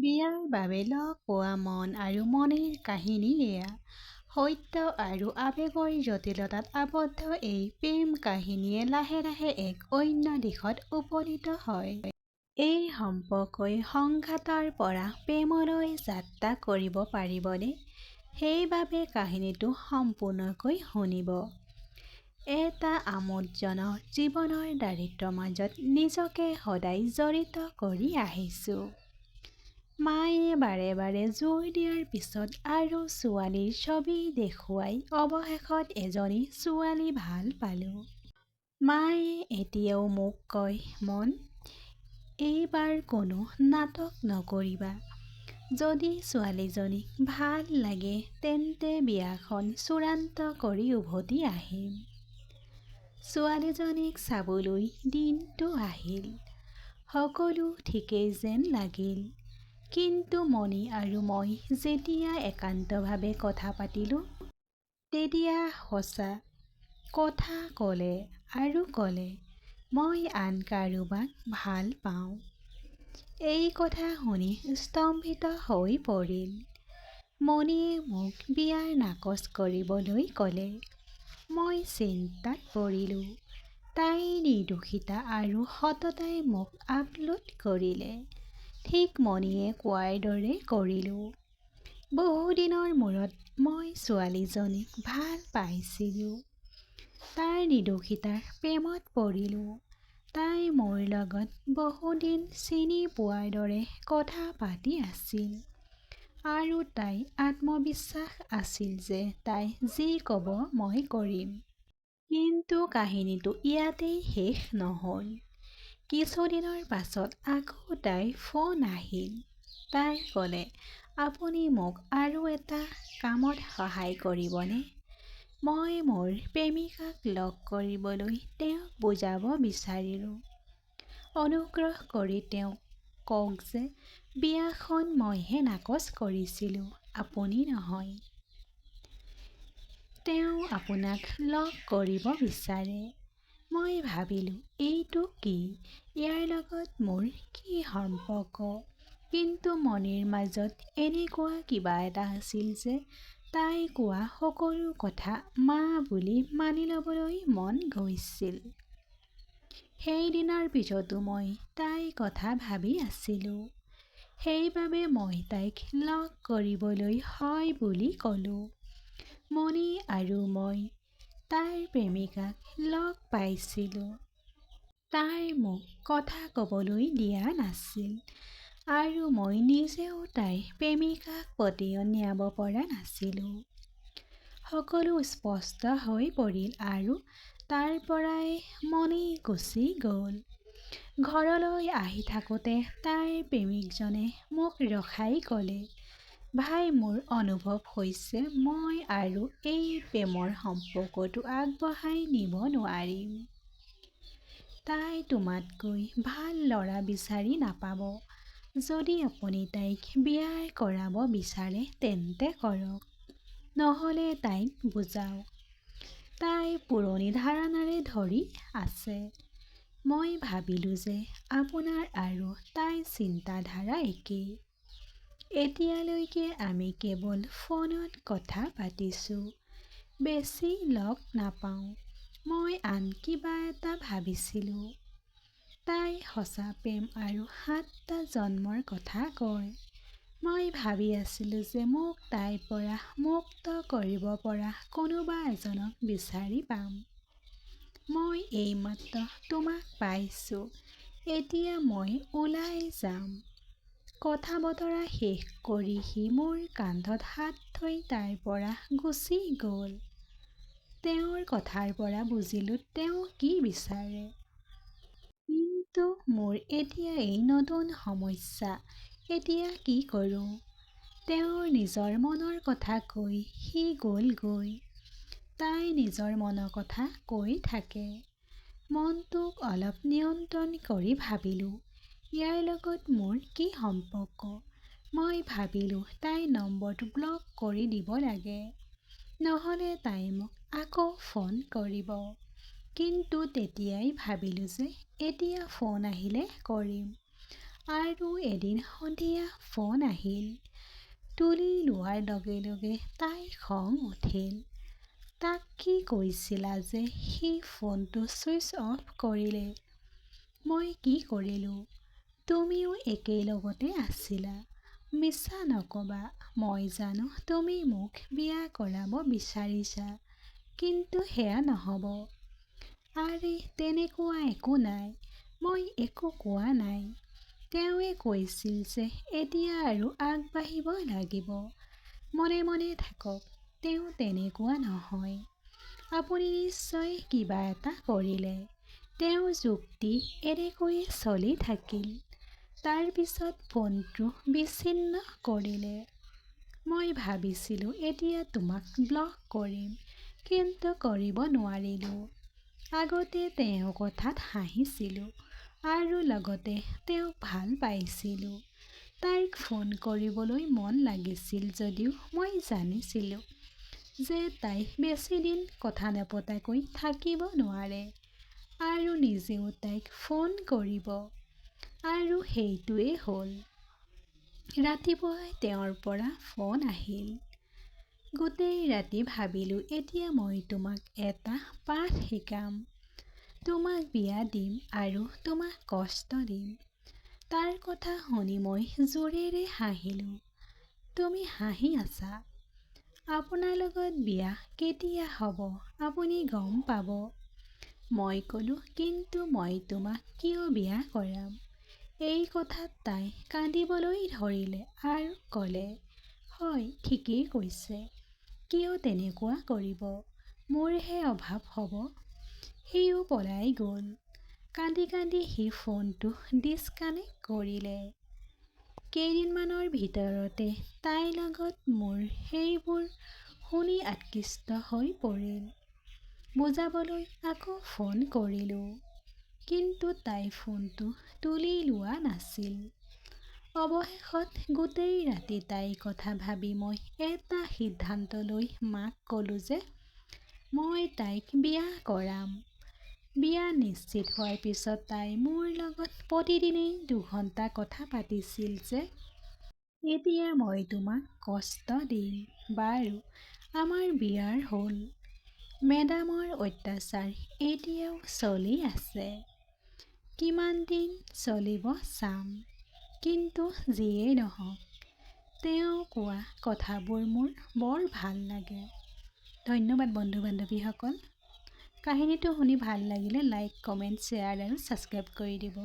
বিয়াৰ বাবে লগ পোৱা মন আৰু মনেৰ কাহিনী এয়া। সত্য আৰু আৱেগৰ জটিলতাত আবদ্ধ এই প্ৰেম কাহিনীয়ে লাহে লাহে এক অন্য দিশত উপনীত হয়। এই সম্পৰ্কই সংঘাতৰ পৰা প্ৰেমলৈ যাত্ৰা কৰিব পাৰিবনে? সেইবাবে কাহিনীটো সম্পূৰ্ণকৈ শুনিব। এটা আমোদজনক জীৱনৰ দাৰিদ্ৰ্যৰ মাজত নিজকে সদায় জড়িত কৰি আহিছোঁ। মায়ে বাৰে বাৰে জোৰ দিয়াৰ পিছত আৰু ছোৱালীৰ ছবি দেখুৱাই অৱশেষত এজনী ছোৱালী ভাল পালোঁ। মায়ে এতিয়াও মোক কয়, মন, এইবাৰ কোনো নাটক নকৰিবা। যদি ছোৱালীজনীক ভাল লাগে তেন্তে বিয়াখন চূড়ান্ত কৰি উভতি আহিম। ছোৱালীজনীক চাবলৈ দিনটো আহিল। সকলো ঠিকেই যেন লাগিল। কিন্তু মণি আৰু মই যেতিয়া একান্তভাৱে কথা পাতিলোঁ, তেতিয়া সঁচা কথা ক'লে আৰু ক'লে, মই আন কাৰোবাক ভাল পাওঁ। এই কথা শুনি স্তম্ভিত হৈ পৰিল। মণিয়ে মোক বিয়াৰ নাকচ কৰিবলৈ ক'লে। মই চিন্তাত পৰিলোঁ। তাইৰ নিৰ্দোষিতা আৰু সততাই মোক আপ্লুত কৰিলে। ঠিক মণিয়ে কোৱাৰ দৰে কৰিলোঁ। বহুদিনৰ মূৰত মই ছোৱালীজনীক ভাল পাইছিলোঁ। তাইৰ নিৰ্দোষিতাৰ প্ৰেমত পৰিলোঁ। তাই মোৰ লগত বহুদিন চিনি পোৱাৰ দৰে কথা পাতি আছিল। আৰু তাইৰ আত্মবিশ্বাস আছিল যে তাই যি ক'ব মই কৰিম। কিন্তু কাহিনীটো ইয়াতেই শেষ নহ'ল। কিছুদিনৰ পাছত আকৌ তাইৰ ফোন আহিল। তাই ক'লে, আপুনি মোক আৰু এটা কামত সহায় কৰিবনে? মই মোৰ প্ৰেমিকাক লগ কৰিবলৈ তেওঁক বুজাব বিচাৰিলোঁ। অনুগ্ৰহ কৰি তেওঁক কওক যে বিয়াখন মইহে নাকচ কৰিছিলোঁ, আপুনি নহয়। তেওঁ আপোনাক লগ কৰিব বিচাৰে। মই ভাবিলোঁ, এইটো কি? ইয়াৰ লগত মোৰ কি সম্পৰ্ক? কিন্তু মণিৰ মাজত এনেকুৱা কিবা এটা আছিল যে তাই কোৱা সকলো কথা মা বুলি মানি ল'বলৈ মন গৈছিল। সেইদিনাৰ পিছতো মই তাইৰ কথা ভাবি আছিলোঁ। সেইবাবে মই তাইক লগ কৰিবলৈ হয় বুলি ক'লোঁ। মণি আৰু মই তাইৰ প্ৰেমিকাক লগ পাইছিলোঁ। তাই মোক কথা ক'বলৈ দিয়া নাছিল। আৰু মই নিজেও তাইৰ প্ৰেমিকাক পতিয়ন নিয়াব পৰা নাছিলোঁ। সকলো স্পষ্ট হৈ পৰিল আৰু তাৰ পৰাই মণি গুচি গ'ল। ঘৰলৈ আহি থাকোঁতে তাইৰ প্ৰেমিকজনে মোক ৰখাই ক'লে, ভাই, মোৰ অনুভৱ হৈছে মই আৰু এই প্ৰেমৰ সম্পৰ্কটো আগবঢ়াই নিব নোৱাৰিম। তাই তোমাতকৈ ভাল ল'ৰা বিচাৰি নাপাব। যদি আপুনি তাইক বিয়া কৰাব বিচাৰে তেন্তে কৰক। নহ'লে তাইক বুজাওক। তাই পুৰণি ধাৰণাৰে ধৰি আছে। মই ভাবিলোঁ যে আপোনাৰ আৰু তাইৰ চিন্তাধাৰা একেই। এতিয়ালৈকে আমি কেৱল ফোনত কথা পাতিছোঁ। বেছি লগ নাপাওঁ। মই আন কিবা এটা ভাবিছিলোঁ। তাই সঁচা প্ৰেম আৰু ৭টা জন্মৰ কথা কয়। মই ভাবি আছিলোঁ যে মোক তাইৰ পৰা মুক্ত কৰিব পৰা কোনোবা এজনক বিচাৰি পাম। মই এইমাত্ৰ তোমাক পাইছোঁ। এতিয়া মই ওলাই যাম। কথা-বতৰা শেষ কৰি সি মোৰ কান্ধত হাত থৈ তাৰ পৰা গুচি গ'ল। তেওঁৰ কথাৰ পৰা বুজিলোঁ তেওঁ কি বিচাৰে। কিন্তু মোৰ এতিয়া এই নতুন সমস্যা। এতিয়া কি কৰোঁ? তেওঁৰ নিজৰ মনৰ কথা কৈ সি গ'লগৈ। তাই নিজৰ মনৰ কথা কৈ থাকে। মনটোক অলপ নিয়ন্ত্ৰণ কৰি ভাবিলোঁ, ইয়াৰ লগত মোৰ কি সম্পৰ্ক? মই ভাবিলোঁ তাইৰ নম্বৰটো ব্লক কৰি দিব লাগে। নহ'লে তাই মোক আকৌ ফোন কৰিব। কিন্তু তেতিয়াই ভাবিলোঁ যে এতিয়া ফোন আহিলে কৰিম। আৰু এদিন সন্ধিয়া ফোন আহিল। তুলি লোৱাৰ লগে লগে তাইৰ খং উঠিল। তাক কি কৈছিলা যে সি ফোনটো ছুইচ অফ কৰিলে? মই কি কৰিলোঁ? তুমিও একেলগতে আছিলা। মিছা নক'বা, মই জানো তুমি মোক বিয়া কৰাব বিচাৰিছা, কিন্তু সেয়া নহ'ব। আৰে তেনেকুৱা একো নাই, মই একো কোৱা নাই। তেওঁৱে কৈছিল যে এতিয়া আৰু আগবাঢ়িব লাগিব। মনে মনে থাকক, তেওঁ তেনেকুৱা নহয়। আপুনি নিশ্চয় কিবা এটা কৰিলে। তেওঁৰ যুক্তি এনেকৈয়ে চলি থাকিল। তাৰ পিছত ফোনটো বিচ্ছিন্ন কৰিলে। মই ভাবিছিলোঁ এতিয়া তোমাক ব্লক কৰিম, কিন্তু কৰিব নোৱাৰিলোঁ। আগতে তেওঁৰ কথাত হাঁহিছিলোঁ আৰু লগতে তেওঁক ভাল পাইছিলোঁ। তাইক ফোন কৰিবলৈ মন লাগিছিল যদিও মই জানিছিলোঁ যে তাই বেছিদিন কথা নপতাকৈ থাকিব নোৱাৰে আৰু নিজেও তাইক ফোন কৰিব। আৰু সেইটোৱেই হ'ল। ৰাতিপুৱাই তেওঁৰ পৰা ফোন আহিল। গোটেই ৰাতি ভাবিলোঁ এতিয়া মই তোমাক এটা পাঠ শিকাম। তোমাক বিয়া দিম আৰু তোমাক কষ্ট দিম। তাৰ কথা শুনি মই জোৰেৰে হাঁহিলোঁ। তুমি হাঁহি আছা? আপোনাৰ লগত বিয়া কেতিয়া হ'ব আপুনি গম পাব। মই ক'লোঁ, কিন্তু মই তোমাক কিয় বিয়া কৰাম? এই কথাত তাই কান্দিবলৈ ধৰিলে আৰু ক'লে, হয়, ঠিকেই কৈছে। কিয় তেনেকুৱা কৰিব? মোৰহে অভাৱ হ'ব। সিও পলাই গ'ল। কান্দি কান্দি সি ফোনটো ডিছকানেক্ট কৰিলে। কেইদিনমানৰ ভিতৰতে তাইৰ লগত মোৰ সেইবোৰ শুনি আকৃষ্ট হৈ পৰিল। বুজাবলৈ আকৌ ফোন কৰিলোঁ, কিন্তু তাই ফোনটো তুলি লোৱা নাছিল। অৱশেষত গোটেই ৰাতি তাইৰ কথা ভাবি মই এটা সিদ্ধান্ত লৈ মাক ক'লোঁ যে মই তাইক বিয়া কৰাম। বিয়া নিশ্চিত হোৱাৰ পিছত তাই মোৰ লগত প্ৰতিদিনেই 2 ঘণ্টা কথা পাতিছিল যে এতিয়া মই তোমাক কষ্ট দিম। বাৰু, আমাৰ বিয়াৰ হ'ল। মেডামৰ অত্যাচাৰ এতিয়াও চলি আছে। কিমান দিন চলিব চাম। কিন্তু যিয়েই নহওক, তেওঁ কোৱা কথাবোৰ মোৰ বৰ ভাল লাগে। ধন্যবাদ বন্ধু-বান্ধৱীসকল। কাহিনীটো শুনি ভাল লাগিলে লাইক, কমেণ্ট, শ্বেয়াৰ আৰু ছাবস্ক্ৰাইব কৰি দিব।